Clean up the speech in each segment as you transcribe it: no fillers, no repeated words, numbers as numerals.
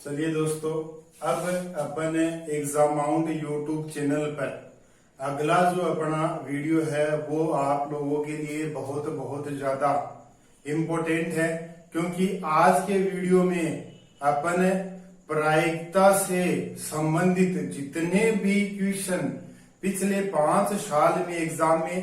चलिए दोस्तों, अब अपन एग्जाम माउंट यूट्यूब चैनल पर अगला जो अपना वीडियो है वो आप लोगों के लिए बहुत बहुत ज्यादा इम्पोर्टेंट है, क्योंकि आज के वीडियो में अपन प्रायिकता से संबंधित जितने भी क्वेश्चन पिछले 5 साल में एग्जाम में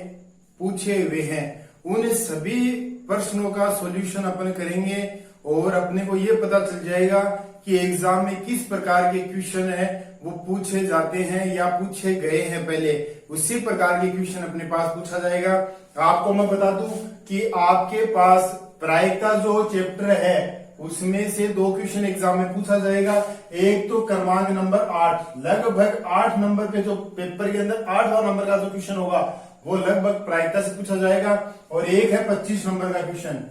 पूछे हुए हैं उन सभी प्रश्नों का सॉल्यूशन अपन करेंगे और अपने को ये पता चल जाएगा कि एग्जाम में किस प्रकार के क्वेश्चन है वो पूछे जाते हैं या पूछे गए हैं। पहले उसी प्रकार के क्वेश्चन अपने पास पूछा जाएगा। आपको मैं बता दूं कि आपके पास प्रायिकता जो चैप्टर है उसमें से 2 क्वेश्चन एग्जाम में पूछा जाएगा। एक तो क्रमांक नंबर 8, लगभग 8 नंबर पे जो पेपर के अंदर 8वां नंबर का जो क्वेश्चन होगा वो लगभग प्रायिकता से पूछा जाएगा, और एक है 25 नंबर का क्वेश्चन।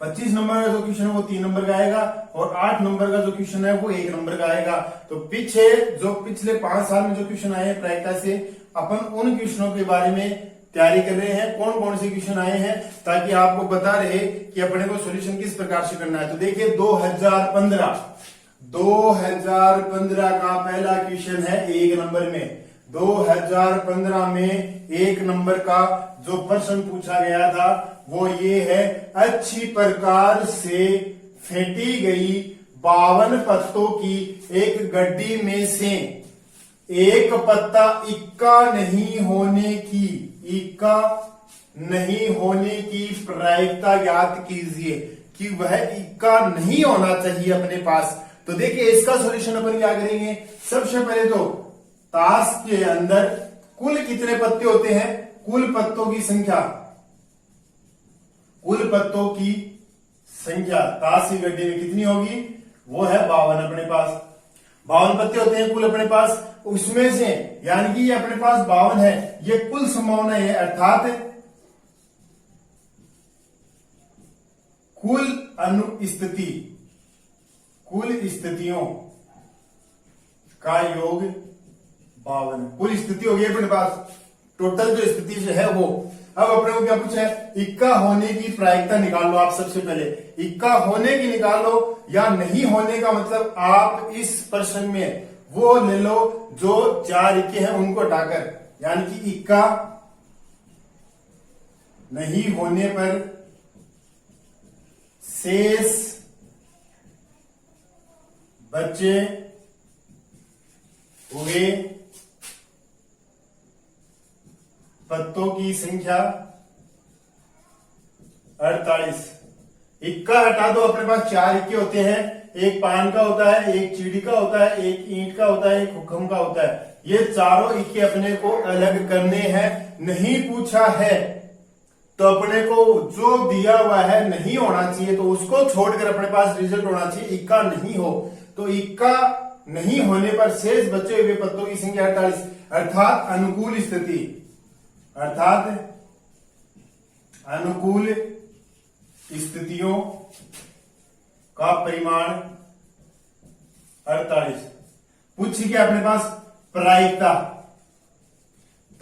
25 नंबर का जो क्वेश्चन है वो 3 नंबर का आएगा और 8 नंबर का जो क्वेश्चन है वो 1 नंबर का आएगा। तो पिछले 5 साल में जो क्वेश्चन आए हैं प्रायिकता से, अपन उन क्वेश्चनों के बारे में तैयारी कर रहे हैं, कौन कौन से क्वेश्चन आए हैं, ताकि आपको पता रहे कि अपने को सॉल्यूशन किस प्रकार से करना है। तो देखिए 2015 का पहला क्वेश्चन है 1 नंबर में। 2015 में 1 नंबर का जो प्रश्न पूछा गया था वो ये है, अच्छी प्रकार से फेंटी गई 52 पत्तों की एक गड्डी में से एक पत्ता इक्का नहीं होने की प्रायिकता ज्ञात कीजिए कि वह इक्का नहीं होना चाहिए अपने पास। तो देखिए इसका सॉल्यूशन अपन क्या करेंगे। सबसे पहले तो ताश के अंदर कुल कितने पत्ते होते हैं, कुल पत्तों की संख्या ताश की गड्डी में कितनी होगी, वो है 52। अपने पास 52 पत्ते होते हैं कुल अपने पास, उसमें से यानी कि ये अपने पास 52 है, ये कुल संभावना है, अर्थात कुल स्थितियों का योग 52 कुल स्थिति होगी अपने पास, टोटल जो स्थिति जो है वो। अब अपने को क्या पूछा है, इक्का होने की प्रायिकता निकाल लो। आप सबसे पहले इक्का होने की निकाल लो, या नहीं होने का मतलब आप इस प्रश्न में वो ले लो जो 4 इक्के हैं उनको हटाकर, यानी कि इक्का नहीं होने पर शेष बचे हुए पत्तों की संख्या 48। इक्का हटा दो, अपने पास 4 इक्के होते हैं, एक पान का होता है, एक चीड़ी का होता है, एक ईंट का होता है, एक हुक्म का होता है। ये चारों इक्के अपने को अलग करने हैं। नहीं पूछा है तो अपने को जो दिया हुआ है नहीं होना चाहिए तो उसको छोड़कर अपने पास रिजल्ट होना चाहिए इक्का नहीं हो। तो इक्का नहीं होने पर शेष बचे हुए पत्तों की संख्या 48, अर्थात अनुकूल स्थितियों का परिमाण 48। पूछिए क्या अपने पास प्रायिकता,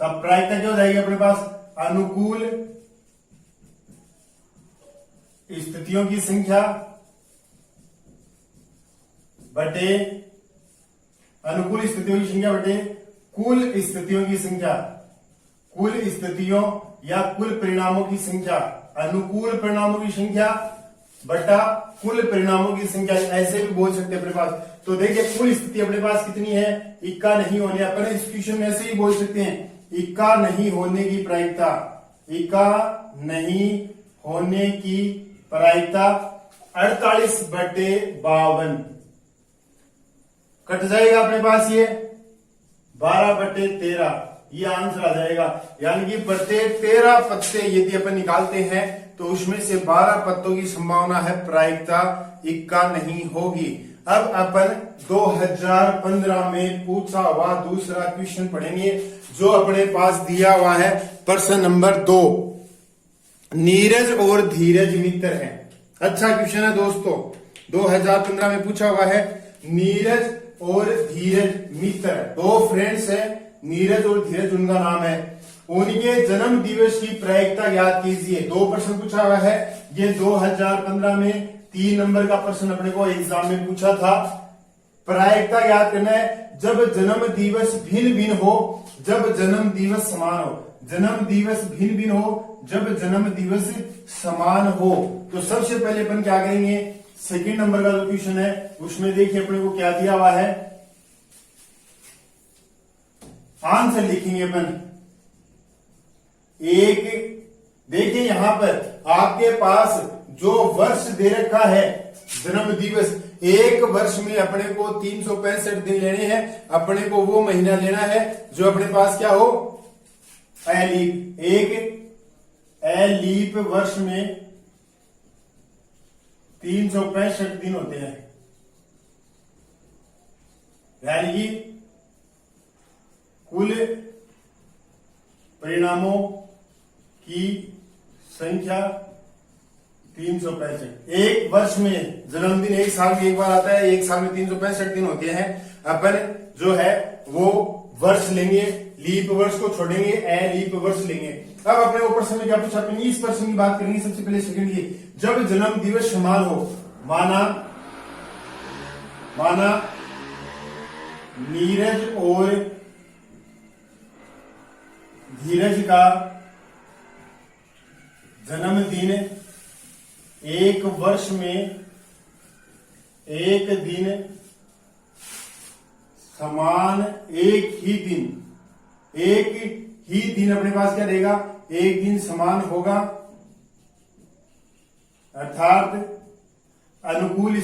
तब प्रायिकता क्या हो जाएगी अपने पास, अनुकूल स्थितियों की संख्या बटे अनुकूल स्थितियों की संख्या बटे कुल स्थितियों की संख्या, कुल स्थितियों या कुल परिणामों की संख्या, अनुकूल परिणामों की संख्या बटा कुल परिणामों की संख्या, ऐसे भी बोल सकते हैं अपने पास। तो देखिए कुल स्थिति अपने पास कितनी है, इक्का नहीं होने, अपन इस क्वेश्चन में ऐसे ही बोल सकते हैं, इक्का नहीं होने की प्रायिकता, इक्का नहीं होने की प्रायिकता 48 बटे 52 कट जाएगा अपने पास, ये 12 बटे 13 ये आंसर आ जाएगा। यानी कि प्रत्येक 13 पत्ते यदि अपन निकालते हैं तो उसमें से 12 पत्तों की संभावना है प्रायिकता इक्का नहीं होगी। अब अपन 2015 में पूछा हुआ दूसरा क्वेश्चन पढ़ेंगे जो अपने पास दिया हुआ है। प्रश्न नंबर 2, नीरज और धीरज मित्र हैं। अच्छा क्वेश्चन है दोस्तों, 2015 में पूछा हुआ है, नीरज और धीरज मित्र, 2 फ्रेंड्स हैं, नीरज और धीरज उनका नाम है, उनके जन्म दिवस की प्रायिकता ज्ञात कीजिए। 2 प्रश्न पूछा हुआ है, ये 2015 में 3 नंबर का प्रश्न अपने को एग्जाम में पूछा था। प्रायिकता याद करना है, जब जन्म दिवस भिन्न भिन्न हो, जब जन्म दिवस समान हो, जन्म दिवस भिन्न भिन्न हो, जब जन्म दिवस समान हो। तो सबसे पहले अपन क्या करेंगे, सेकंड नंबर का जो क्वेश्चन है उसमें देखिए अपने को क्या दिया हुआ है, आंसर लिखेंगे अपन। एक देखिए यहां पर आपके पास जो वर्ष दे रखा है जन्म दिवस, एक वर्ष में अपने को 365 दिन लेने हैं, अपने को वो महीना लेना है जो अपने पास क्या हो, एलीप। एक एलीप वर्ष में 365 दिन होते हैं, यानी कि कुल परिणामों की संख्या 365। एक वर्ष में जन्मदिन एक साल में एक बार आता है, एक साल में 365 दिन होते हैं। अपन जो है वो वर्ष लेंगे, लीप वर्ष को छोड़ेंगे, ए लीप वर्ष लेंगे। अब अपने ऊपर से क्या पूछा, अपनी इस प्रश्न की बात करेंगे। सबसे पहले सेकंड की, जब जन्म दिवस समान हो, माना नीरज और धीरज का जन्मदिन एक वर्ष में एक दिन समान, एक ही दिन अपने पास क्या रहेगा, एक दिन समान होगा, अर्थात अनुकूल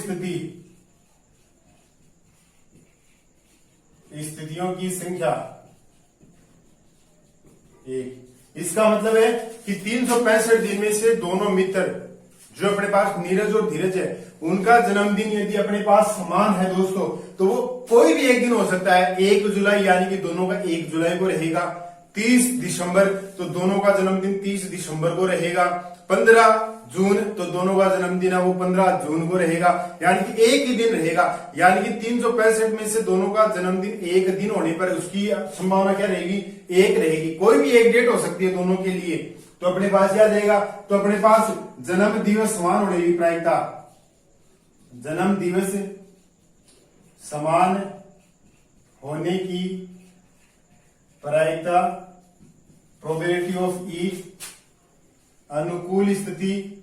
स्थितियों की संख्या एक। इसका मतलब है कि 365 दिन में से दोनों मित्र जो अपने पास नीरज और धीरज है, उनका जन्मदिन यदि अपने पास समान है दोस्तों, तो वो कोई भी एक दिन हो सकता है। 1 जुलाई यानी कि दोनों का 1 जुलाई को रहेगा। 30 दिसंबर तो दोनों का जन्मदिन 30 दिसंबर को रहेगा। 15 जून तो दोनों का जन्मदिन है वो 15 जून को रहेगा, यानी कि एक ही दिन रहेगा। यानी कि 365 में से दोनों का जन्मदिन एक दिन होने पर उसकी संभावना क्या रहेगी, एक रहेगी। कोई भी एक डेट हो सकती है दोनों के लिए। तो अपने पास क्या रहेगा, तो अपने पास जन्म दिवस समान होने की प्रायिकता, जन्म दिवस समान होने की प्रायिकता, प्रोबेबिलिटी ऑफ ईच, अनुकूल स्थिति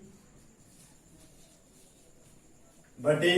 बटे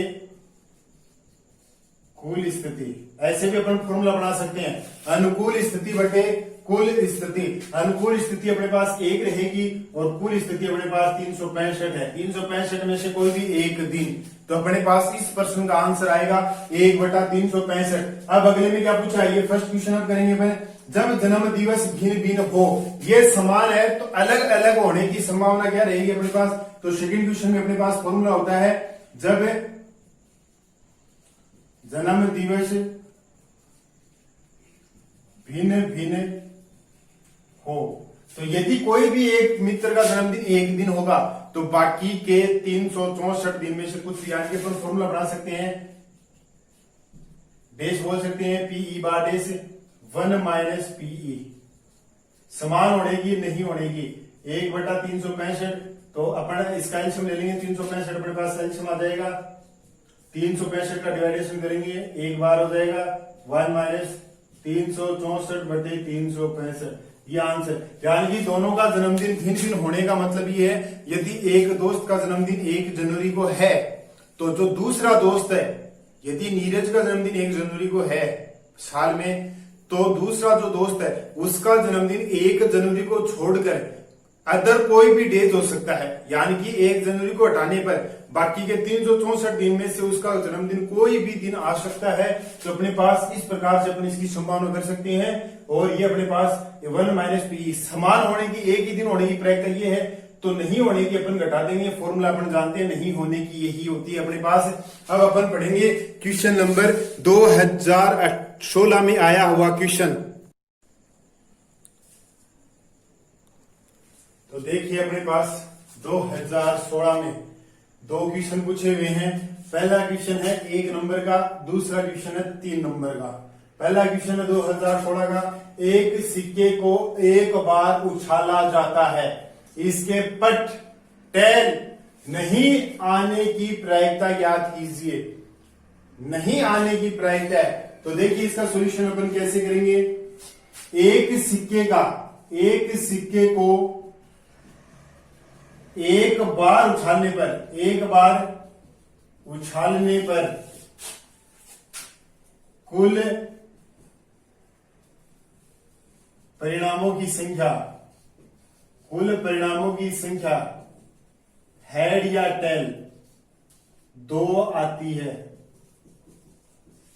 कुल स्थिति। ऐसे भी अपन फॉर्मूला बना सकते हैं, अनुकूल स्थिति बटे कुल स्थिति। अनुकूल स्थिति अपने पास एक रहेगी और कुल स्थिति अपने पास 365 है। 365 में से कोई भी एक दिन, तो अपने पास इस प्रश्न का आंसर आएगा 1/365। अब अगले में क्या पूछा है, ये फर्स्ट क्वेश्चन आप करेंगे अपन। जब जन्म दिवस भिन्न भिन्न हो, ये समान है तो अलग अलग होने की संभावना क्या रहेगी अपने पास। तो सेकंड क्वेश्चन में अपने पास फॉर्मूला होता है, जब जन्म दिवस भिन्न भिन्न हो, तो यदि कोई भी एक मित्र का जन्मदिन एक दिन होगा तो बाकी के 364 दिन में से कुछ, यानी कि फॉर्मूला बना सकते हैं, डैश बोल सकते हैं, पीई बार डैश 1 माइनस पीई। समान होनेगी नहीं होनेगी 1/365, तो अपन इसका एलसीएम ले लेंगे। 365 अपने पास एलसीएम आ जाएगा, 365 का डिवाइडेशन करेंगे, एक बार हो जाएगा 1 माइनस 364/365। ये आंसर, यानी कि दोनों का जन्मदिन भिन्न भिन्न होने का मतलब ये है, यदि एक दोस्त का जन्मदिन 1 जनवरी को है तो जो दूसरा दोस्त है, यदि नीरज का जन्मदिन 1 जनवरी को है साल में, तो दूसरा जो दोस्त है उसका जन्मदिन 1 जनवरी को छोड़कर अदर कोई भी डेट हो सकता है। यानी कि 1 जनवरी को हटाने पर बाकी के 364 दिन में से उसका जन्मदिन कोई भी दिन आ सकता है। तो अपने पास इस प्रकार से अपन इसकी संभावना कर सकते हैं। और ये अपने पास 1 माइनस पी, समान होने की, एक ही दिन होने की प्रायिकता ये है, तो नहीं होने की अपन घटा देंगे। फॉर्मूला अपन जानते हैं, नहीं होने की यही होती है अपने पास। अब अपन पढ़ेंगे क्वेश्चन नंबर 2016 में आया हुआ क्वेश्चन। तो देखिए अपने पास 2016 में 2 क्वेश्चन पूछे हुए हैं। पहला क्वेश्चन है 1 नंबर का, दूसरा क्वेश्चन है 3 नंबर का। पहला क्वेश्चन है 2016 का, एक सिक्के को एक बार उछाला जाता है, इसके पट, टेल नहीं आने की प्रायिकता ज्ञात कीजिए। नहीं आने की प्रायिकता है तो देखिए इसका सॉल्यूशन अपन कैसे करेंगे। एक सिक्के को एक बार उछालने पर कुल परिणामों की संख्या हेड या टेल 2 आती है।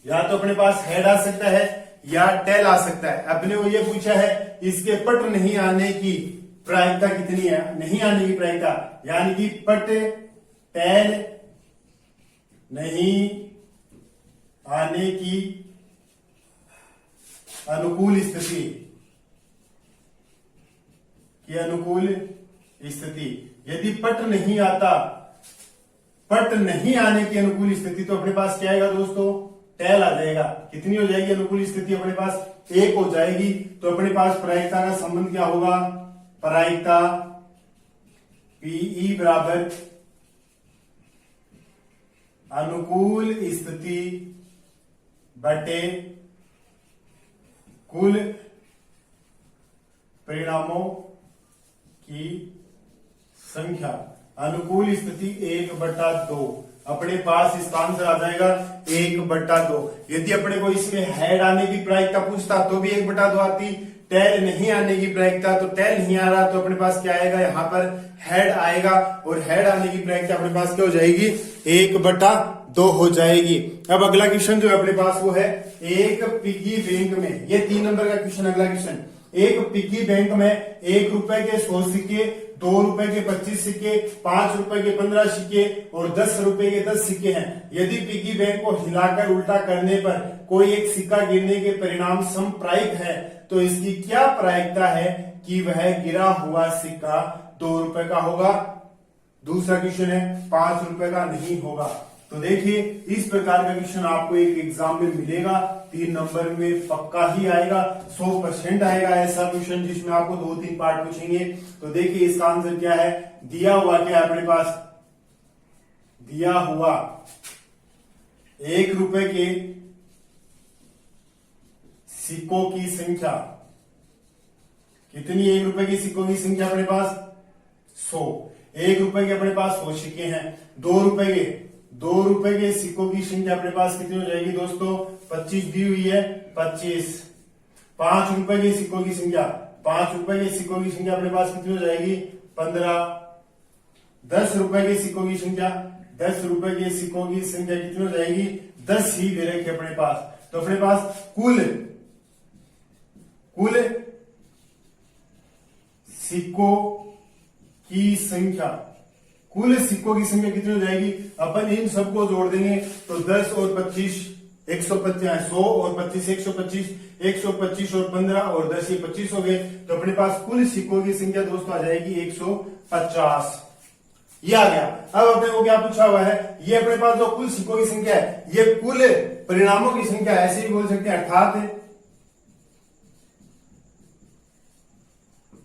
या तो अपने पास हेड आ सकता है या टेल आ सकता है। अपने को यह पूछा है इसके पट नहीं आने की प्रायिकता कितनी है। नहीं आने की प्रायिकता यानी कि पट टेल नहीं आने की अनुकूल स्थिति यदि पट नहीं आने की अनुकूल स्थिति तो अपने पास क्या आएगा दोस्तों, टेल आ जाएगा। कितनी हो जाएगी अनुकूल स्थिति अपने पास, 1 हो जाएगी। तो अपने पास प्रायिकता का संबंध क्या होगा, प्रायिकता पीई बराबर अनुकूल स्थिति बटे कुल परिणामों की संख्या। अनुकूल स्थिति 1/2 अपने पास इसका आंसर आ जाएगा 1/2। यदि अपने को इसमें हेड आने की प्रायिकता पूछता तो भी 1/2 आती। टेल नहीं आने की प्रायिकता तो टेल नहीं आ रहा तो अपने पास क्या आएगा, यहां पर हेड आएगा और हेड आने की प्रायिकता अपने पास क्या हो जाएगी, 1/2 हो जाएगी। अब अगला क्वेश्चन जो है अपने पास वो है एक पिगी बैंक में, ये 3 नंबर का क्वेश्चन। अगला क्वेश्चन, एक पिगी बैंक में 1 रुपए के 100 सिक्के, 2 रुपए के 25 सिक्के, 5 रुपए के 15 सिक्के और 10 रुपए के 10 सिक्के हैं। यदि पिगी बैंक को हिलाकर उल्टा करने पर कोई एक सिक्का गिरने के परिणाम समप्रायिक है तो इसकी क्या प्रायिकता है कि वह गिरा हुआ सिक्का 2 रुपए का होगा। दूसरा क्वेश्चन है 5 रुपए का नहीं होगा। तो देखिए इस प्रकार का क्वेश्चन आपको एक एग्जाम में मिलेगा, 3 नंबर में पक्का ही आएगा, 100% आएगा ऐसा क्वेश्चन जिसमें आपको 2-3 पार्ट पूछेंगे। तो देखिए इसका आंसर क्या है, दिया हुआ क्या है अपने पास, दिया हुआ 1 रुपए के सिक्कों की संख्या कितनी, 1 रुपए के सिक्कों की संख्या अपने पास 100। 1 रुपए के अपने पास 100 सिक्के हैं। 2 रुपए के सिक्कों की संख्या अपने पास कितनी हो जाएगी दोस्तों, 25 दी हुई है 25। 5 रुपए के सिक्कों की संख्या, 5 रुपए के सिक्कों की संख्या अपने पास कितनी हो जाएगी, 15। 10 रुपए के सिक्कों की संख्या, 10 रुपए के सिक्कों की संख्या कितनी हो जाएगी, 10 ही दे रखे अपने पास। तो अपने पास कुल सिक्कों की संख्या, कुल सिक्कों की संख्या कितनी हो जाएगी, अपन इन सबको जोड़ देंगे तो 10 और 25 150, 100 और 25 125, 125 और 15 और 10 ये 25 हो गए। तो अपने पास कुल सिक्कों की संख्या दोस्तों आ जाएगी 150। ये आ गया। अब अपने को क्या पूछा हुआ है, ये अपने पास जो कुल सिक्कों की संख्या है ये कुल परिणामों की संख्या, ऐसे ही बोल सकते हैं, अर्थात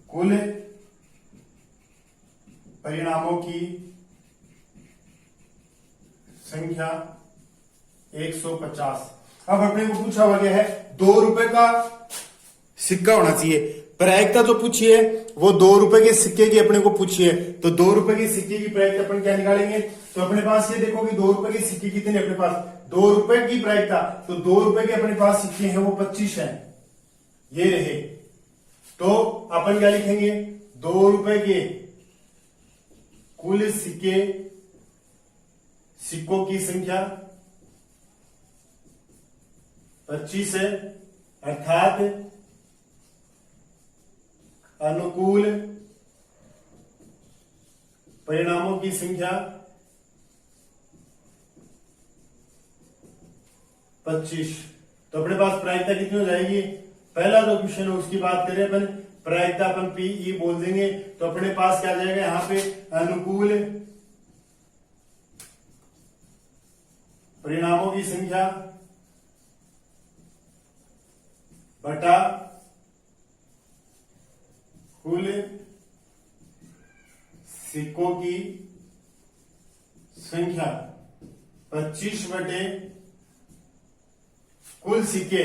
कुल परिणामों की संख्या 150। अब अपने को पूछा हुआ गया है 2 रुपए का सिक्का होना चाहिए। प्रायिकता जो पूछी है वो 2 रुपए के सिक्के की अपने को पूछी है। तो 2 रुपए के सिक्के की प्रायिकता अपन क्या निकालेंगे, तो अपने पास ये देखो कि 2 रुपए के सिक्के कितने अपने पास, 2 रुपए की प्रायिकता, तो 2 रुपए के अपने पास सिक्के हैं वो 25 है, ये रहे। तो अपन क्या लिखेंगे, 2 रुपए के कुल सिक्कों की संख्या 25 है, अर्थात अनुकूल परिणामों की संख्या 25। तो अपने पास प्रायिकता कितनी हो जाएगी, पहला जो क्वेश्चन है उसकी बात करें अपन, प्रायिकता अपन पीई बोल देंगे। तो अपने पास क्या जाएगा यहां पे, अनुकूल परिणामों की संख्या बटा कुल सिक्कों की संख्या 25 बटे कुल सिक्के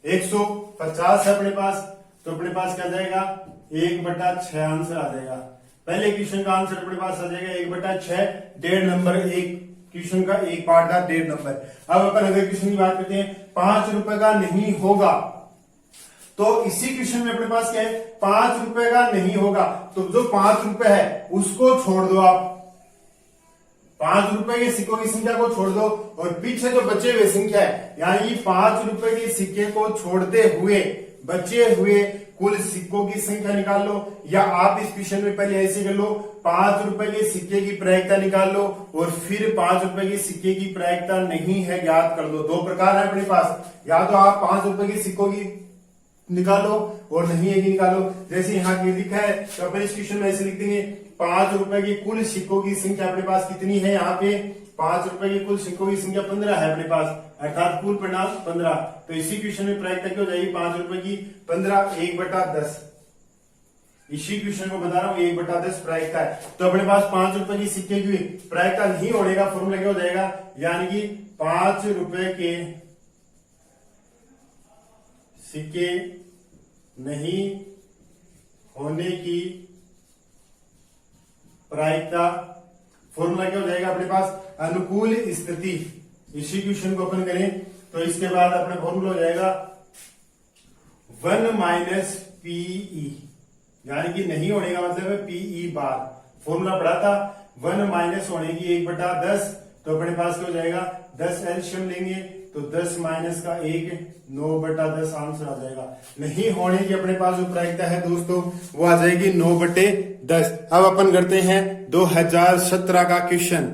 150 है अपने पास, तो अपने पास क्या जाएगा 1/6 आंसर आ जाएगा। पहले क्वेश्चन का आंसर अपने पास आ जाएगा 1/6, 1.5 नंबर, एक क्वेश्चन का एक पार्ट था 1.5 नंबर। अब अपन अगर क्वेश्चन की बात करते हैं 5 रुपए का नहीं होगा, तो इसी क्वेश्चन में अपने पास क्या है 5 रुपए का नहीं होगा, तो जो 5 रुपए है उसको छोड़ दो आप, 5 रुपए के सिक्कों की संख्या को छोड़ दो और पीछे जो बचे हुए संख्या है यानी 5 रुपए के सिक्के को छोड़ते हुए बचे हुए कुल सिक्कों की संख्या निकाल लो, या आप इस क्वेश्चन में पहले ऐसे कर लो 5 रुपए के सिक्के की प्रायिकता निकाल लो और फिर 5 रुपए के सिक्के की प्रायिकता नहीं है ज्ञात कर लो। दो प्रकार है अपने पास, या तो आप 5 रुपए के सिक्कों की निकालो और नहीं है कि निकालो। जैसे यहाँ की लिखा है तो अपन इस क्वेश्चन में ऐसे लिख देंगे 5 रुपए की कुल सिक्कों की संख्या अपने पास कितनी है, यहाँ पे 5 रुपए की कुल सिक्कों की संख्या 15 है अपने पास, अर्थात कुल परिणाम 15। तो इसी क्वेश्चन में प्रायिकता क्या हो जाएगी 5 रुपए की 15, 1/10। इसी क्वेश्चन को बता रहा हूँ 1/10 प्रायिकता है। तो अपने पास 5 रुपए की सिक्के की प्रायिकता नहीं होने का फॉर्मूला क्या हो जाएगा, यानी कि 5 रुपए के सिक्के नहीं होने की प्रायिकता फॉर्मूला क्या हो जाएगा अपने पास, अनुकूल स्थिति। इसी क्वेश्चन को अपन करें तो इसके बाद अपना फॉर्मूला हो जाएगा 1 - PE, यानी कि नहीं होने का मतलब है PE बार। फॉर्मूला पढ़ा था 1 माइनस होने की 1/10, तो अपने पास क्या हो जाएगा 10 एलसीएम लेंगे तो 10 माइनस का 1, 9/10 आंसर आ जाएगा। नहीं होने की अपने पास जो प्रायिकता है दोस्तों वो आ जाएगी 9/10। अब अपन करते हैं 2017 का क्वेश्चन।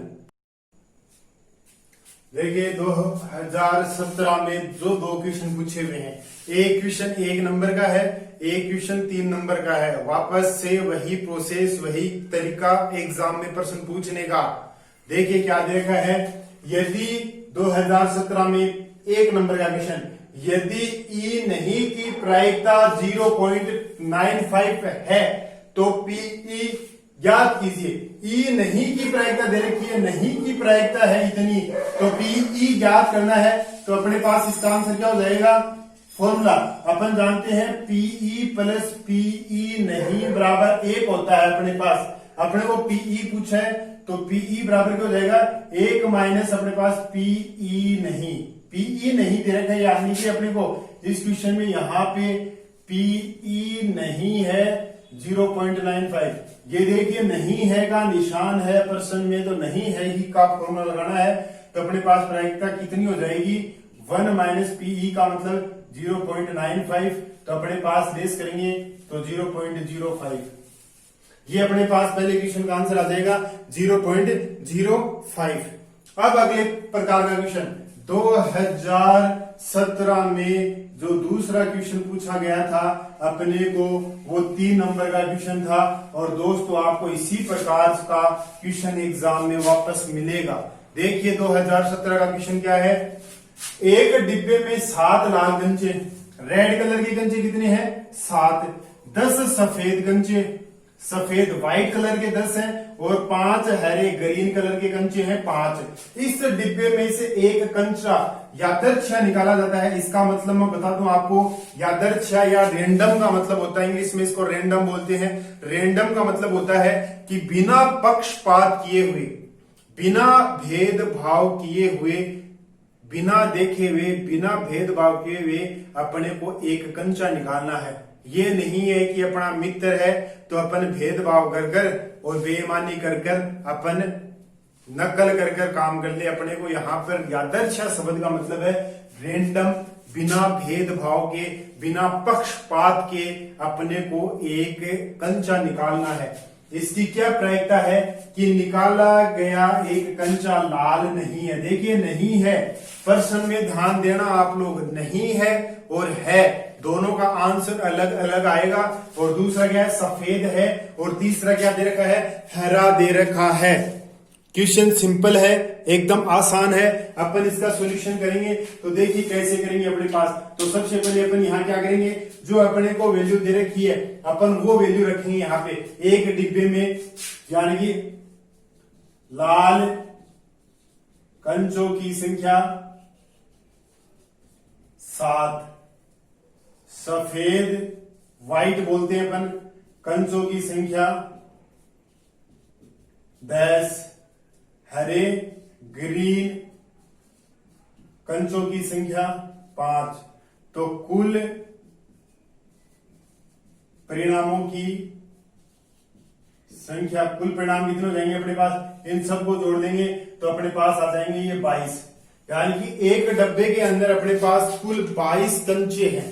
देखिए 2017 में जो 2 क्वेश्चन पूछे हुए हैं, एक क्वेश्चन 1 नंबर का है, एक क्वेश्चन 3 नंबर का है। वापस से वही प्रोसेस, वही तरीका एग्जाम में प्रश्न पूछने का। देखिए क्या दे रखा है, यदि 2017 में 1 नंबर का क्वेश्चन, यदि ई नहीं की प्रायिकता 0.95 है तो पीई ज्ञात कीजिए। ई नहीं की प्रायिकता दे रखी है, नहीं की प्रायिकता है इतनी, तो पीई ज्ञात करना है। तो अपने पास इसका आंसर क्या हो जाएगा, फॉर्मूला अपन जानते हैं पीई प्लस पीई नहीं बराबर 1 होता है। अपने पास अपने को पीई पूछा है तो पीई बराबर क्या हो जाएगा 1 माइनस अपने पास पीई नहीं। पीई नहीं दे रखा है, यानी कि अपने को इस क्वेश्चन में यहाँ पे पीई नहीं है 0.95। ये देखिए नहीं है का निशान है प्रश्न में, तो नहीं है ही का फॉर्मूला लगाना है। तो अपने पास प्रायिकता कितनी हो जाएगी 1 माइनस पीई का मतलब 0.95। तो अपने पास लेस करेंगे तो 0.05। ये अपने पास पहले क्वेश्चन का आंसर आ जाएगा 0.05। अब अगले प्रकार का क्वेश्चन 2017 में जो दूसरा क्वेश्चन पूछा गया था अपने को, वो 3 नंबर का क्वेश्चन था। और दोस्तों आपको इसी प्रकार का क्वेश्चन एग्जाम में वापस मिलेगा। देखिए 2017 का क्वेश्चन क्या है, एक डिब्बे में 7 लाल कंचे, रेड कलर के कंचे कितने हैं 7, 10 सफेद कंचे, सफेद व्हाइट कलर के 10 हैं और 5 हरे ग्रीन कलर के कंचे हैं 5। इस डिब्बे में से एक कंचा यादृच्छा निकाला जाता है। इसका मतलब मैं बता दूं आपको, यादृच्छा या रेंडम का मतलब होता है, इंग्लिश में इसको रेंडम बोलते हैं। रेंडम का मतलब होता है कि बिना पक्षपात किए हुए, बिना भेदभाव किए हुए, बिना देखे हुए, बिना भेदभाव किए हुए अपने को एक कंचा निकालना है। ये नहीं है कि अपना मित्र है तो अपन भेदभाव कर कर और बेईमानी कर कर अपन नकल कर कर काम कर ले। अपने को यहाँ पर यादृच्छा शब्द का मतलब है रेंडम, बिना भेदभाव के, बिना पक्षपात के अपने को एक कंचा निकालना है। इसकी क्या प्रायिकता है कि निकाला गया एक कंचा लाल नहीं है। देखिए नहीं है, प्रश्न में ध्यान देना आप लोग, नहीं है और है दोनों का आंसर अलग अलग आएगा। और दूसरा क्या है सफेद है, और तीसरा क्या दे रखा है हरा दे रखा है। क्वेश्चन सिंपल है, एकदम आसान है। अपन इसका सॉल्यूशन करेंगे तो देखिए कैसे करेंगे अपने पास। तो सबसे पहले अपन यहाँ क्या करेंगे, जो अपने को वैल्यू दे रखी है अपन वो वैल्यू रखेंगे यहाँ पे एक डिब्बे में, यानी कि लाल कंचों की संख्या 7, सफेद व्हाइट बोलते हैं अपन कंचों की संख्या 10, हरे ग्रीन कंचों की संख्या 5। तो कुल परिणामों की संख्या, कुल परिणाम कितने हो जाएंगे अपने पास, इन सबको जोड़ देंगे तो अपने पास आ जाएंगे ये 22। यानी कि एक डब्बे के अंदर अपने पास कुल 22 कंचे हैं।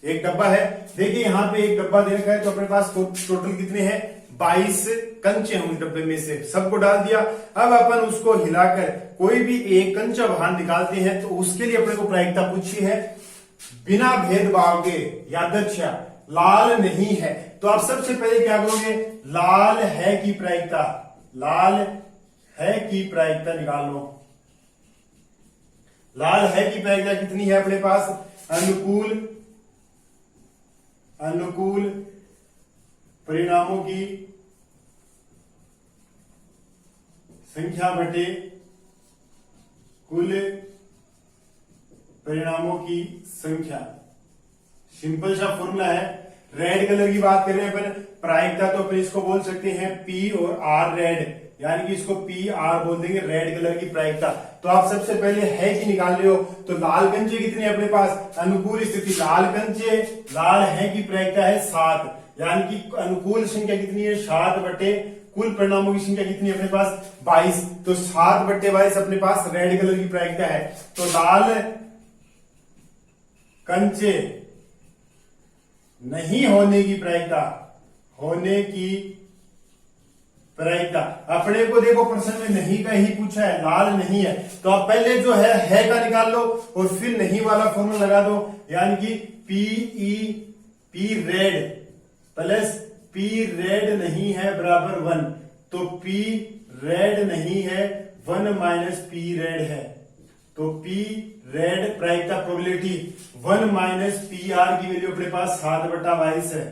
एक डब्बा है, देखिए यहां पे एक डब्बा दे रखा है तो अपने पास टोटल कितने हैं, 22 कंचे हैं उस डब्बे में से, सबको डाल दिया। अब अपन उसको हिलाकर कोई भी एक कंचा बाहर निकालते हैं तो उसके लिए अपने को प्रायिकता पूछी है बिना भेदभाव के, याद रखिए लाल नहीं है। तो आप सबसे पहले क्या करोगे, लाल है की प्रायिकता, लाल है की प्रायिकता निकाल लो। लाल है की प्रायिकता कितनी है अपने पास, अनुकूल परिणामों की संख्या बटे कुल परिणामों की संख्या। सिंपल सा फॉर्मूला है। रेड कलर की बात कर रहे हैं अपन, प्रायिकता तो अपन इसको बोल सकते हैं पी और आर रेड, यानी कि इसको पी आर बोल देंगे, रेड कलर की प्रायिकता। तो आप सबसे पहले है कि निकाल रहे हो, तो लाल कंचे कितने अपने पास, अनुकूल स्थिति लाल कंचे, लाल है की प्रायिकता है 7, यानी कि अनुकूल संख्या कितनी है 7 बटे कुल परिणामों की संख्या कितनी है अपने पास 22। तो 7 बटे 22 अपने पास रेड कलर की प्रायिकता है। तो लाल कंचे नहीं होने की प्रायिकता, होने की प्रायिकता अपने को देखो प्रश्न में नहीं का ही पूछा है, लाल नहीं है, तो आप पहले जो है का निकाल लो और फिर नहीं वाला फॉर्मूला लगा दो, यानी कि P red plus P red नहीं है बराबर 1। तो पी रेड नहीं है 1 माइनस पी रेड है, तो पी रेड प्रायिकता प्रोबेबिलिटी 1 माइनस पी आर की वैल्यू अपने पास 7 बटा 22 है।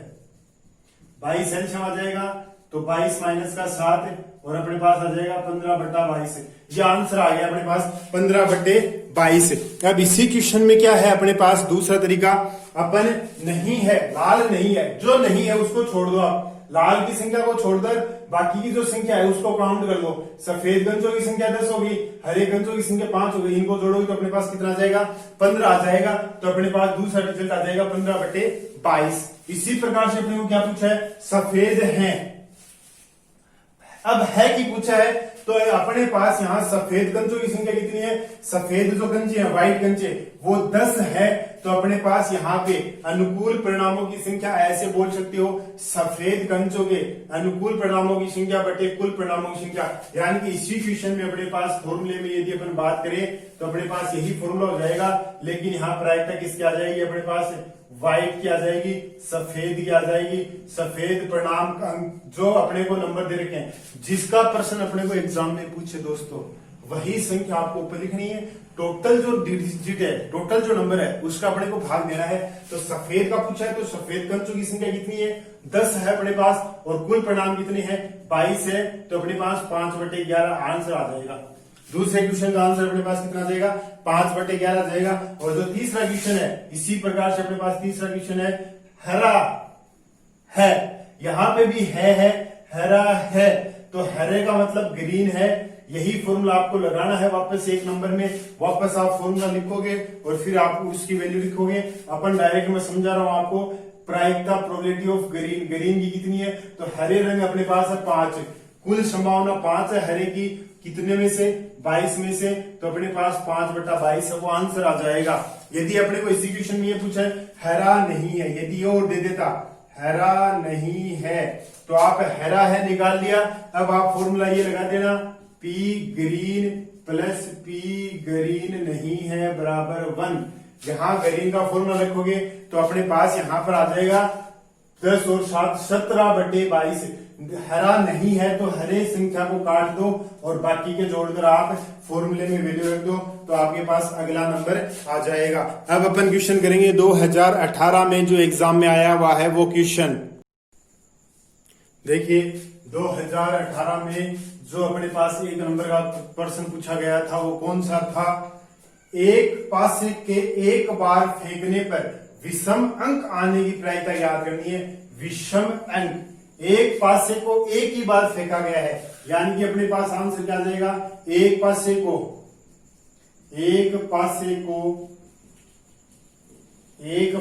22 एलसीएम आ जाएगा तो 22 माइनस का 7 और अपने पास आ जाएगा 15 बटा 22। ये आंसर आ गया अपने पास 15 बटे 22। अब इसी क्वेश्चन में क्या है अपने पास दूसरा तरीका, अपन नहीं है, लाल नहीं है, जो नहीं है उसको छोड़ दो, आप लाल की संख्या को छोड़कर बाकी की जो संख्या है उसको काउंट कर लो। सफेद कंचों की संख्या 10 होगी, हरे कंचों की संख्या 5 होगी, इनको जोड़ोगे तो अपने पास कितना आ जाएगा 15 आ जाएगा। तो अपने पास दूसरा रिजल्ट आ जाएगा 15 बटे 22। इसी प्रकार से अपने को क्या पूछा है, सफेद हैं। अब है कि पूछा है तो अपने पास यहां सफेद कंचों की संख्या कितनी है, सफेद जो कंचे हैं व्हाइट कंचे वो 10 है। तो अपने पास यहाँ पे अनुकूल परिणामों की संख्या ऐसे बोल सकते हो, सफेद कंचों के अनुकूल परिणामों की संख्या बटे कुल परिणामों की संख्या। यानी कि इसी क्वेश्चन में अपने पास फॉर्मूले में यदि अपन बात करें तो अपने पास यही फॉर्मूला हो जाएगा, लेकिन यहाँ प्रायिकता किसकी आ जाएगी अपने पास, व्हाइट की आ जाएगी, सफेद की आ जाएगी। सफेद परिणाम का जो अपने को नंबर दे रखे हैं, जिसका प्रश्न अपने को एग्जाम में पूछे दोस्तों वही संख्या आपको ऊपर लिखनी है। टोटल जो डिजिट है, टोटल जो नंबर है उसका अपने को भाग देना है। तो सफेद का पूछा है तो सफेद कंचों की संख्या कितनी है 10 है अपने पास, और कुल परिणाम कितने हैं 22 है। तो अपने पास 5 बटे 11 आंसर आ जाएगा। दूसरे क्वेश्चन का आंसर अपने पास कितना जाएगा 5 बटे 11 जाएगा। और जो तीसरा क्वेश्चन है इसी प्रकार से अपने पास तीसरा क्वेश्चन है, हरा है, यहां पे भी है, हरा है, तो हरे का मतलब ग्रीन है। यही फॉर्मूला आपको लगाना है वापस एक नंबर में, वापस आप फॉर्मूला लिखोगे और फिर आप उसकी वैल्यू लिखोगे। अपन डायरेक्ट में समझा रहा हूं आपको, प्रायिकता प्रोबेबिलिटी ऑफ ग्रीन, ग्रीन की कितनी है तो हरे रंग अपने पास है 5, कुल संभावना 5 है हरे की, कितने में से 22 में से, तो अपने पास 5 बटा 22 है, वो आंसर आ जाएगा। यदि अपने को इसी क्वेश्चन में ये पूछा है हरा नहीं है, यदि ये और दे देता हरा नहीं है तो आप हरा है निकाल लिया। अब आप फॉर्मूला ये लगा देना, P green plus P green नहीं है बराबर 1। यहां ग्रीन का फॉर्मूला रखोगे तो अपने पास यहां पर आ जाएगा 10 और 7 17 बटे 22। हरा नहीं है तो हरे संख्या को काट दो और बाकी के जोड़कर आप फॉर्मूले में वैल्यू रख दो, तो आपके पास अगला नंबर आ जाएगा। अब अपन क्वेश्चन करेंगे 2018 में जो एग्जाम में आया हुआ है वो क्वेश्चन देखिए। 2018 में जो अपने पास एक नंबर का प्रश्न पूछा गया था वो कौन सा था? एक पासे के एक बार फेंकने पर विषम अंक आने की प्रायिकता याद करनी है। विषम अंक, एक पासे को एक ही बार फेंका गया है, यानी कि अपने पास आंसर क्या आ जाएगा? एक पासे को एक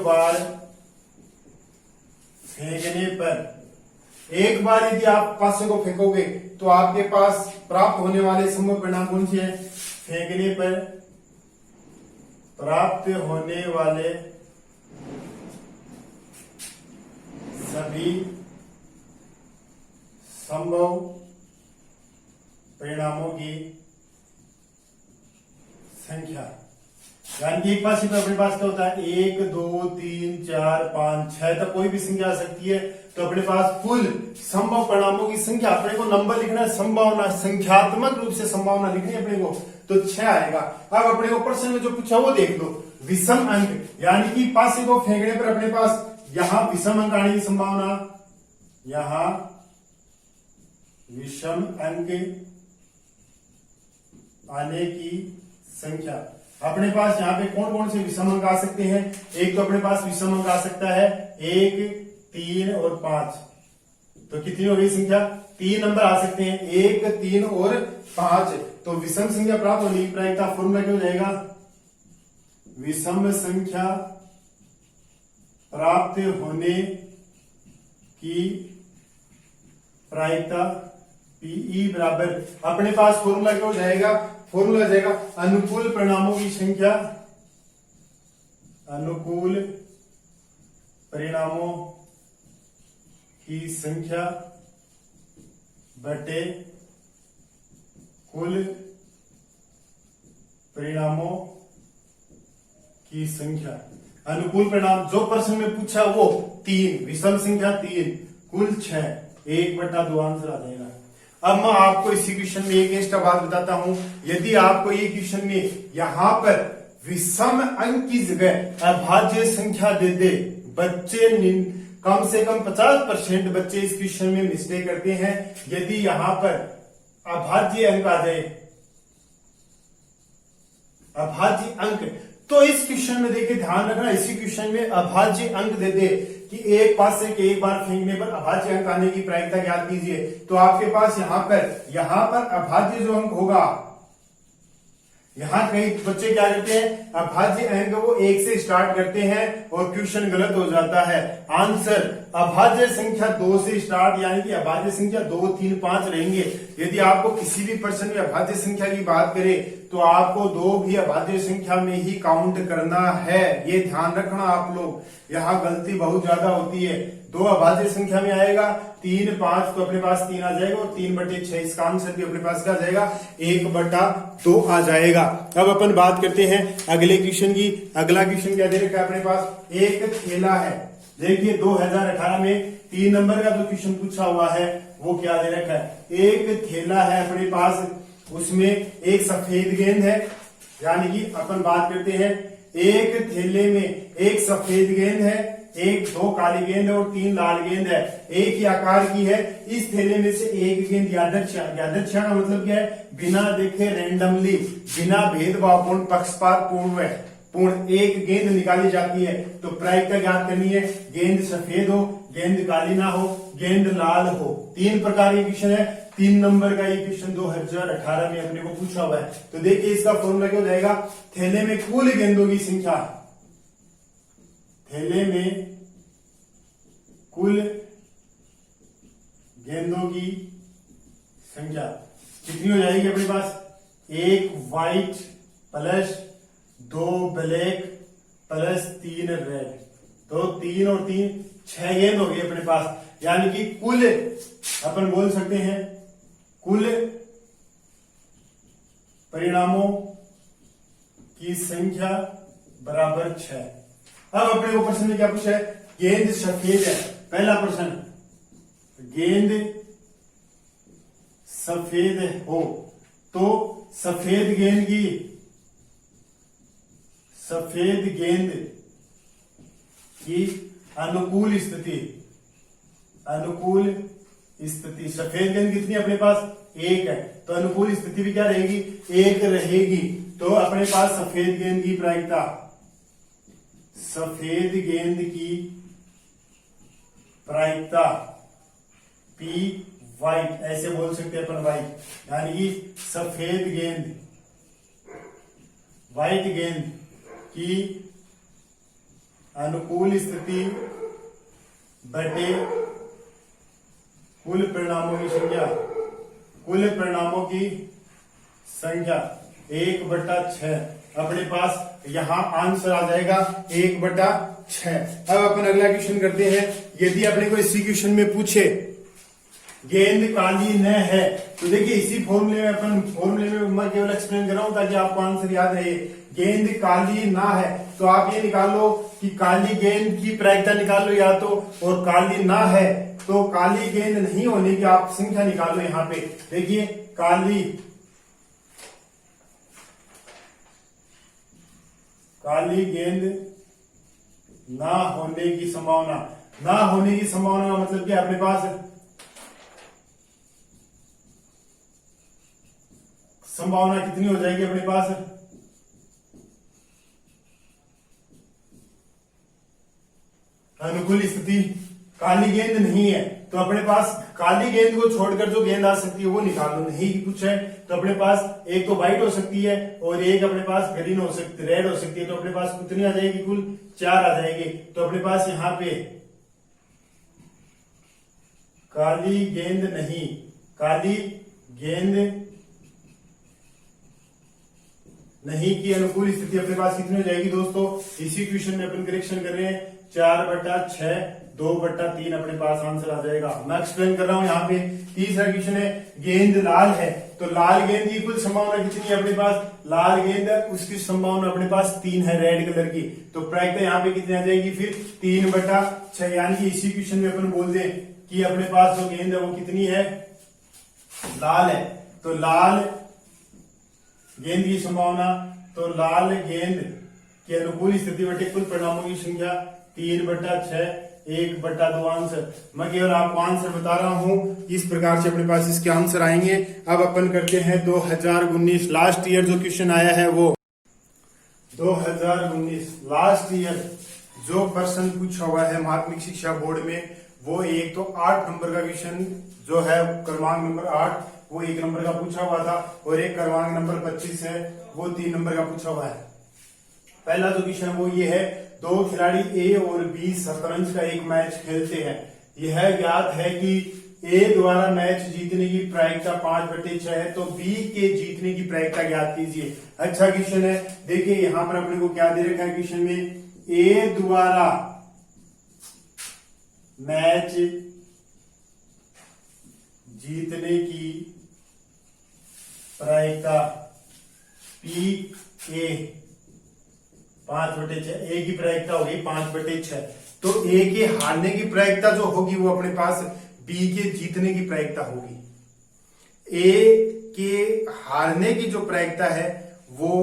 बार फेंकने पर, एक बार यदि आप पासे को फेंकोगे तो आपके पास प्राप्त होने वाले संभव परिणाम कौन से हैं? फेंकने पर प्राप्त होने वाले सभी संभव परिणामों की संख्या, यानी कि एक पासे पर अपने पास क्या होता है? 1 2 3 4 5 6 तक कोई भी संख्या आ सकती है। तो अपने पास कुल संभव परिणामों की संख्या, अपने को नंबर लिखना है, संभावना, संख्यात्मक रूप से संभावना लिखनी है अपने को, तो 6 आएगा। अब अपने को प्रश्न में जो पूछा वो देख लो। विषम अंक, यानी कि पासे को फेंकने पर अपने पास यहां विषम अंक आने की संभावना, यहां विषम अंक आने की संख्या। अपने पास यहाँ पे कौन कौन से विषम अंक आ सकते हैं? एक तो अपने पास विषम अंक आ सकता है 1 3 और 5। तो कितनी हो गई संख्या? 3 नंबर आ सकते हैं, 1 3 और 5। तो विषम संख्या प्राप्त होने की प्रायिकता फॉर्मूला क्या हो जाएगा? विषम संख्या प्राप्त होने की प्रायिकता पीई बराबर, अपने पास फॉर्मूला क्या हो जाएगा? फॉर्मूला जाएगा अनुकूल परिणामों की संख्या, अनुकूल परिणामों की संख्या बटे कुल परिणामों की संख्या। अनुकूल परिणाम जो प्रश्न में पूछा वो 3, विषम संख्या 3, कुल 6, 1/2 आंसर आ जाएगा। अब मैं आपको इसी क्वेश्चन में एक एक्स्ट्रा बात बताता हूं। यदि आपको ये क्वेश्चन में यहां पर विषम अंक की जगह अभाज्य संख्या दे दे, बच्चे कम से कम 50% बच्चे इस क्वेश्चन में मिस्टेक करते हैं। यदि यहां पर अभाज्य अंक आ जाए, अभाज्य अंक, तो इस क्वेश्चन में देखिए ध्यान रखना, इसी क्वेश्चन में अभाज्य अंक दे दे कि एक पासे के एक बार फेंकने पर अभाज्य अंक आने की प्रायिकता ज्ञात कीजिए। तो आपके पास यहां पर अभाज्य जो अंक होगा, यहां कई बच्चे क्या करते हैं? अभाज्य अंक वो 1 से स्टार्ट करते हैं और क्वेश्चन गलत हो जाता है। आंसर अभाज्य संख्या 2 से स्टार्ट, यानी कि अभाज्य संख्या 2 3 5 रहेंगे। यदि आपको किसी भी प्रश्न में अभाज्य संख्या की बात करे तो आपको 2 भी अभाज्य संख्या में ही काउंट करना है, ये ध्यान रखना आप लोग। यहाँ गलती बहुत ज्यादा होती है। 2 अभाज्य संख्या में आएगा, 3 5 तो अपने पास 3 आ जाएगा और 3/6, इसका आंसर भी अपने पास क्या आ जाएगा? 1/2 आ जाएगा। अब अपन बात करते हैं अगले क्वेश्चन की। अगला क्वेश्चन क्या दे रखा है अपने पास? एक थैला है। देखिए 2018 में 3 नंबर का जो क्वेश्चन पूछा हुआ है वो क्या दे रखा है? एक थैला है अपने पास, उसमें एक सफेद गेंद है, यानी कि अपन बात करते हैं एक थैले में एक सफेद गेंद है, 1 2 काली गेंद है और 3 लाल गेंद है, एक ही आकार की है। इस थैले में से एक गेंद यादृच्छिक का मतलब क्या है? बिना देखे रैंडमली, बिना भेदभावपूर्ण, पक्षपातपूर्ण एक गेंद निकाली जाती है। तो प्रायिकता ज्ञात करनी है। गेंद सफेद हो, गेंद काली ना हो, गेंद लाल हो। 3 प्रकार के क्वेश्चन है। 3 नंबर का ये क्वेश्चन 2018 में अपने को पूछा हुआ है। तो देखिए इसका फॉर्मूला क्या हो जाएगा? थैले में कुल गेंदों की संख्या, थैले में कुल गेंदों की संख्या कितनी हो जाएगी अपने पास? 1 white plus 2 black plus 3 red. तो 3 और 3 6 गेंद हो गई अपने पास, यानी कि कुल अपन बोल सकते हैं कुल परिणामों की संख्या बराबर 6। अब अपने को प्रश्न में क्या पूछा है? गेंद सफेद है। पहला प्रश्न, गेंद सफेद हो तो सफेद गेंद की अनुकूल स्थिति, सफेद गेंद कितनी अपने पास, एक है, तो अनुकूल स्थिति भी क्या रहेगी, एक रहेगी। तो अपने पास सफेद गेंद की प्रायिकता, सफेद गेंद की प्रायिकता पी वाइट, ऐसे बोल सकते हैं अपन वाइट, यानी कि सफेद गेंद, व्हाइट गेंद की अनुकूल स्थिति बटे कुल परिणामों की संख्या, कुल परिणामों की संख्या 1/6। अपने पास यहां आंसर आ जाएगा 1/6। अब अपन अगला क्वेश्चन करते हैं। यदि अपने को इसी क्वेश्चन में पूछे गेंद काली न है, तो देखिए इसी फॉर्मूले में मैं केवल एक्सप्लेन कर रहा हूं ताकि आपको आंसर याद रहे। गेंद काली ना है तो आप ये निकाल लो कि काली गेंद की प्रायिकता निकाल लो या तो, और काली ना है तो काली गेंद नहीं होने की आप संख्या निकालो। यहां पे देखिए काली गेंद ना होने की संभावना, ना होने की संभावना का मतलब क्या, अपने पास संभावना कितनी हो जाएगी, अपने पास अनुकूल स्थिति, काली गेंद नहीं है तो अपने पास काली गेंद को छोड़कर जो गेंद आ सकती है वो निकाल लो। नहीं कुछ है तो अपने पास एक तो व्हाइट हो सकती है और एक अपने पास ग्रीन हो सकती, रेड हो सकती है, तो अपने पास कितनी आ जाएगी, कुल 4 आ जाएगी। तो अपने पास यहां पे काली गेंद नहीं, काली गेंद नहीं की अनुकूल स्थिति अपने पास कितनी हो जाएगी दोस्तों, इसी क्वेश्चन में अपन करेक्शन कर रहे हैं 4/6, 2/3 अपने पास आंसर आ जाएगा। मैं एक्सप्लेन कर रहा हूं यहाँ पे। तीसरा क्वेश्चन है, गेंद लाल है तो लाल गेंद की कुल संभावना कितनी है अपने पास, लाल गेंद उसकी संभावना अपने पास 3 है रेड कलर की, तो प्रायिकता यहाँ पे कितनी आ जाएगी फिर 3/6। यानी कि इसी क्वेश्चन में अपन बोल दें कि अपने पास जो गेंद है वो कितनी है, लाल है, तो लाल गेंद की संभावना, तो लाल गेंद की अनुकूल स्थिति बटे कुल परिणामों की संख्या 3/6, 1/2 आंसर। मैं केवल आपको आंसर बता रहा हूं, इस प्रकार से अपने पास इसके आंसर आएंगे। अब अपन करते हैं 2019 लास्ट ईयर जो क्वेश्चन आया है वो 2019 लास्ट ईयर जो प्रश्न पूछा हुआ है माध्यमिक शिक्षा बोर्ड में, वो एक तो 8 नंबर का क्वेश्चन जो है क्रमांक नंबर 8 वो 1 नंबर का पूछा हुआ था, और एक क्रमांक नंबर 25 है वो 3 नंबर का पूछा हुआ है। पहला जो क्वेश्चन वो ये है, 2 खिलाड़ी ए और बी शतरंज का एक मैच खेलते हैं। यह ज्ञात है कि ए द्वारा मैच जीतने की प्रायिकता 5/6 है, तो बी के जीतने की प्रायिकता ज्ञात कीजिए। अच्छा क्वेश्चन है, देखिए यहां पर अपने को क्या दे रखा है क्वेश्चन में, ए द्वारा मैच जीतने की प्रायिकता पी ए 5/6, ए की प्रायिकता होगी 5/6, तो ए के हारने की प्रायिकता जो होगी वो अपने पास बी के जीतने की प्रायिकता होगी। ए के हारने की जो प्रायिकता है वो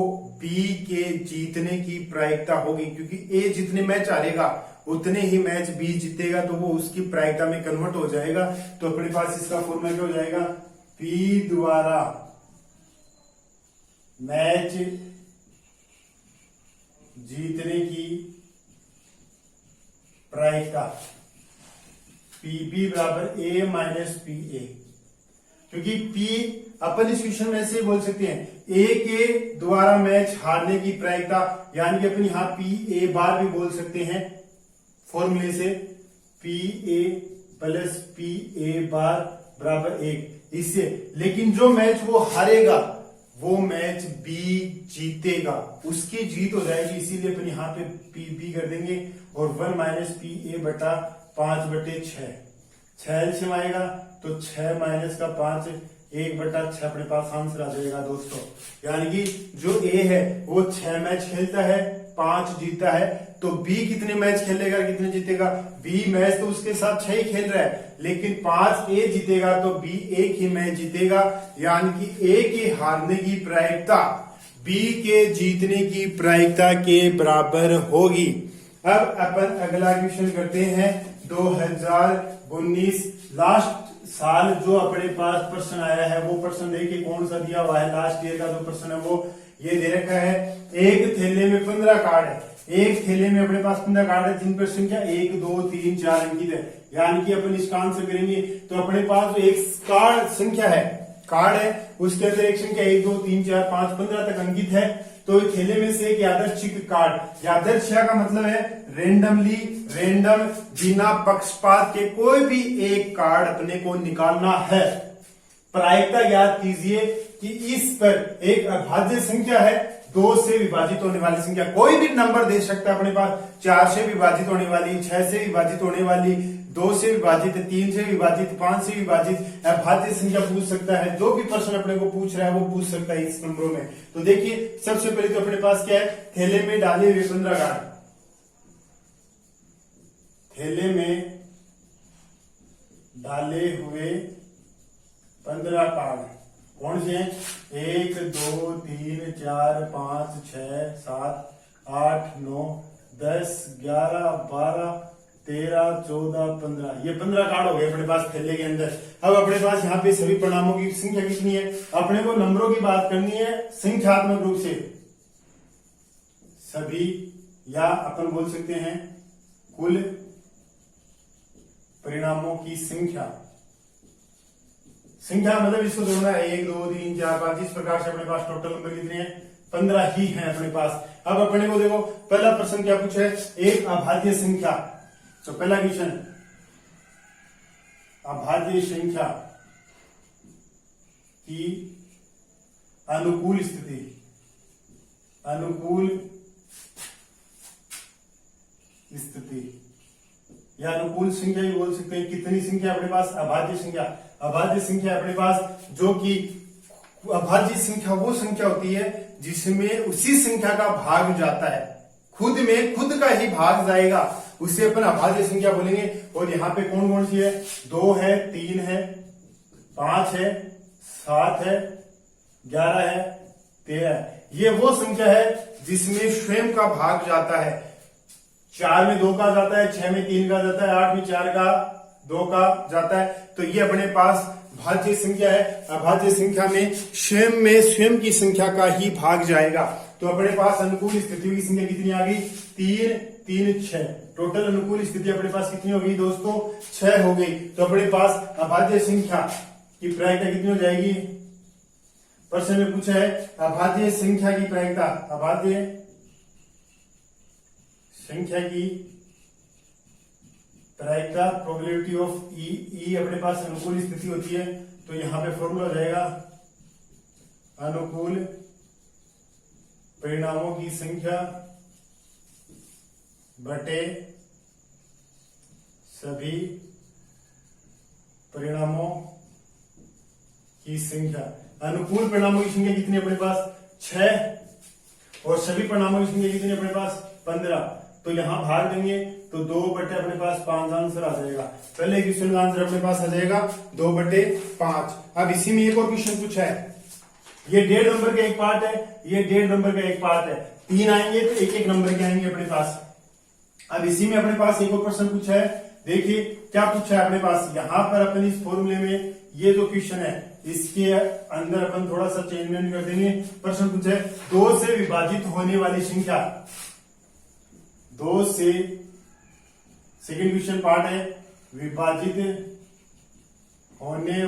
बी के जीतने की प्रायिकता होगी, क्योंकि ए जितने मैच हारेगा उतने ही मैच बी जीतेगा, तो वो उसकी प्रायिकता में कन्वर्ट हो जाएगा। तो अपने पास इसका फॉर्मूला क्या हो जाएगा, पी द्वारा मैच जीतने की प्रायिकता पीबी बराबर ए माइनस पी ए, क्योंकि पी अपन इस क्वेश्चन में ऐसे बोल सकते हैं, ए के द्वारा मैच हारने की प्रायिकता, यानी कि अपन यहां पी ए बार भी बोल सकते हैं फॉर्मूले से, P A plus P A bar बराबर 1 इससे। लेकिन जो मैच वो हारेगा वो मैच बी जीतेगा, उसकी जीत हो जाएगी, इसीलिए अपन यहां पे पी बी कर देंगे, और 1 माइनस पी ए बटा 5/6, 6 एलसीएम आएगा तो 6 माइनस का 5, 1/6 अपने पास आंसर आ जाएगा दोस्तों। यानी कि जो ए है वो 6 मैच खेलता है, 5 जीता है, तो बी कितने मैच खेलेगा, कितने जीतेगा, बी मैच तो उसके साथ 6 ही खेल रहा है, लेकिन 5 ए जीतेगा तो बी 1 ही मैच जीतेगा, यानी कि ए के हारने की प्रायिकता बी के जीतने की प्रायिकता के बराबर होगी। अब अपन अगला क्वेश्चन करते हैं 2019 लास्ट साल जो अपने पास प्रश्न आया है वो प्रश्न देखिए कौन सा दिया हुआ है। लास्ट ईयर का जो प्रश्न है वो ये दे रखा है। एक थैले में 15 कार्ड है, एक थैले में अपने पास 15 कार्ड है जिन पर संख्या 1 2 3 4 अंकित है। यानी कि अपन इसका आंसर करेंगे तो अपने पास जो एक कार्ड संख्या है, कार्ड है, उसके अंदर एक संख्या 1 2 3 4 5 15 तक अंकित है। तो थैले में से एक यादृच्छिक कार्ड, यादृच्छिक का मतलब है रेंडमली, रैंडम, बिना पक्षपात के कोई भी एक कार्ड अपने को निकालना है। प्रायिकता याद कीजिए कि इस पर एक अभाज्य संख्या है, 2 से विभाजित होने वाली संख्या, कोई भी नंबर दे सकता है अपने पास, 4 से विभाजित होने वाली, 6 से विभाजित होने वाली, 2 से विभाजित, 3 से विभाजित, 5 से विभाजित अभाज्य संख्या पूछ सकता है। जो भी प्रश्न अपने को पूछ रहा है वो पूछ सकता है इस नंबरों में। तो देखिए सबसे पहले तो अपने पास क्या है, थैले में डाले हुए 15 कार्ड, थैले में डाले हुए 15 कार्ड कौन से हैं? 1 2 3 4 5 6 7 8 9 10 11 12 13 14 15, ये 15 कार्ड हो गए अपने पास थैले के अंदर। अब अपने पास यहाँ पे सभी परिणामों की संख्या कितनी है? अपने को नंबरों की बात करनी है संख्यात्मक रूप से, सभी, या अपन बोल सकते हैं कुल परिणामों की संख्या। संख्या मतलब इसको जोड़ना है 1 2 3 4 5, इस प्रकार से अपने पास टोटल नंबर कितने हैं? 15 ही हैं अपने पास। अब अपने को देखो पहला प्रश्न क्या पूछा है, एक अभाज्य संख्या। तो पहला क्वेश्चन, अभाज्य संख्या की अनुकूल स्थिति, अनुकूल स्थिति या अनुकूल संख्या ही बोल सकते हैं। कितनी संख्या अपने पास? अभाज्य संख्या। अभाज्य संख्या अपने पास जो कि अभाज्य संख्या वो संख्या होती है जिसमें उसी संख्या का भाग जाता है, खुद में खुद का ही भाग जाएगा, उसे अपन अभाज्य संख्या बोलेंगे। और यहाँ पे कौन कौन सी है? 2 है, 3 है, 5 है, 7 है, 11 है, 13 है। ये वो संख्या है जिसमें स्वयं का भाग जाता है। 4 में 2 का जाता है, 6 में 3 का जाता है, 8 में 4 का 2 का जाता है। तो ये अपने पास भाज्य संख्या है। अभाज्य संख्या में स्वयं की संख्या का ही भाग जाएगा। तो अपने पास अनुकूल स्थिति की संख्या कितनी आ गई? 3 3 6। टोटल अनुकूल स्थिति अपने पास कितनी हो गई दोस्तों? 6 हो गई। तो अपने पास अभाज्य संख्या की प्रायिकता कितनी हो जाएगी? प्रश्न में पूछा है अभाज्य संख्या की प्रायिकता, अभाज्य संख्या की प्रायिकता प्रोबेबिलिटी ऑफ ई अपने पास अनुकूल स्थिति होती है। तो यहां पे फॉर्मूला हो जाएगा अनुकूल परिणामों की संख्या बटे सभी परिणामों की संख्या। अनुकूल परिणामों की संख्या कितनी अपने पास? 6, और सभी परिणामों की संख्या कितनी अपने पास? 15। तो यहां भाग देंगे तो 2 बटे अपने पास 5 आंसर आ जाएगा। पहले क्वेश्चन का आंसर अपने पास आ जाएगा 2 बटे 5। अब इसी में एक और क्वेश्चन पूछा है, ये 1.5 नंबर का एक पार्ट है, ये 1.5 नंबर का एक पार्ट है, 3 आएंगे तो 1 1 नंबर के आएंगे अपने पास। अब इसी में अपने पास एक और प्रश्न पूछा है, देखिए क्या पूछा है अपने पास। यहां पर अपन इस फॉर्मूले में ये जो क्वेश्चन है इसके अंदर अपन थोड़ा सा चेंजमेंट कर देंगे। प्रश्न पूछा है 2 से विभाजित होने वाली संख्या, 2 से, सेकेंड क्वेश्चन पार्ट है, विभाजित होने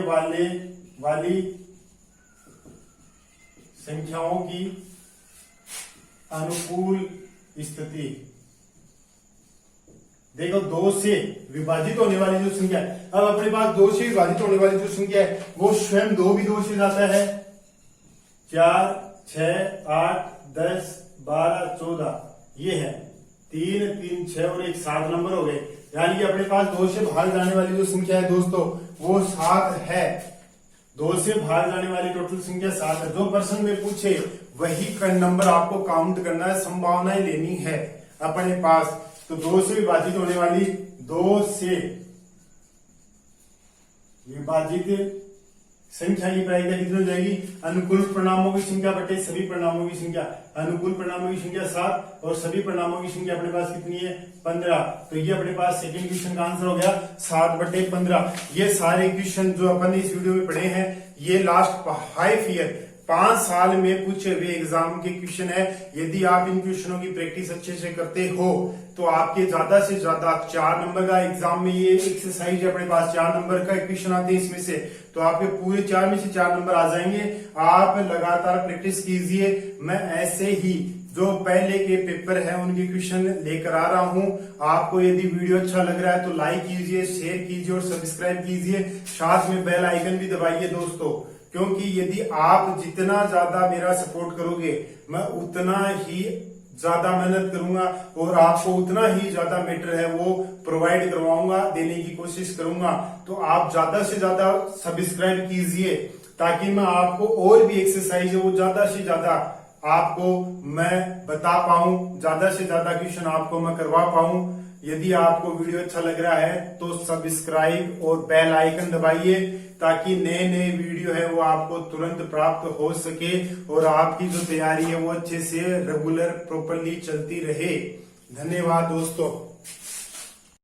वाली संख्याओं की अनुकूल स्थिति। देखो 2 से विभाजित होने वाली जो संख्या है, अब अपने पास 2 से विभाजित होने वाली जो संख्या है वो स्वयं 2 भी 2 से जाता है। 4 6 8 10 12 14 ये है, 3 3 6 और 1 7 नंबर हो गए। यानी कि अपने पास 2 से भाग जाने वाली जो संख्या है दोस्तों वो 7 है। 2 से भाग जाने वाली टोटल संख्या 7 है। जो प्रश्न में पूछे वही नंबर आपको काउंट करना है, संभावनाएं लेनी है अपने पास। तो 2 से विभाजित होने वाली, 2 से विभाजित संख्या की प्रायिकता कितनी हो जाएगी? अनुकूल परिणामों की संख्या बटे सभी परिणामों की संख्या। अनुकूल परिणामों की संख्या 7 और सभी परिणामों की संख्या अपने पास कितनी है? 15। तो ये अपने पास सेकंड क्वेश्चन का आंसर हो गया 7/15। ये सारे क्वेश्चन जो अपन इस वीडियो में पढ़े हैं ये लास्ट 5 ईयर 5 साल में पूछे हुए एग्जाम के क्वेश्चन है। यदि आप इन क्वेश्चनों की प्रैक्टिस अच्छे से करते हो तो आपके ज्यादा से ज्यादा 4 नंबर का एग्जाम में, ये एक्सरसाइज अपने पास 4 नंबर का क्वेश्चन आते हैं इसमें से, तो आपके पूरे 4 में से 4 नंबर आ जाएंगे। आप लगातार प्रैक्टिस कीजिए। मैं ऐसे ही जो पहले के पेपर है उनके क्वेश्चन लेकर आ रहा हूं। आपको यदि वीडियो अच्छा लग रहा है तो लाइक कीजिए, शेयर कीजिए और सब्सक्राइब कीजिए। साथ में बेल आइकन भी दबाइए दोस्तों, क्योंकि यदि आप जितना ज्यादा मेरा सपोर्ट करोगे मैं उतना ही ज्यादा मेहनत करूंगा और आपको उतना ही ज्यादा मैटर है वो प्रोवाइड करवाऊंगा, देने की कोशिश करूंगा। तो आप ज्यादा से ज्यादा सब्सक्राइब कीजिए ताकि मैं आपको और भी एक्सरसाइज है वो ज्यादा से ज्यादा आपको मैं बता पाऊं, ज्यादा से ज्यादा क्वेश्चन आपको मैं करवा पाऊं। यदि आपको वीडियो अच्छा लग रहा है तो सब्सक्राइब और बेल आइकन दबाइए ताकि नए नए वीडियो है वो आपको तुरंत प्राप्त हो सके और आपकी जो तैयारी है वो अच्छे से रेगुलर प्रॉपरली चलती रहे। धन्यवाद दोस्तों।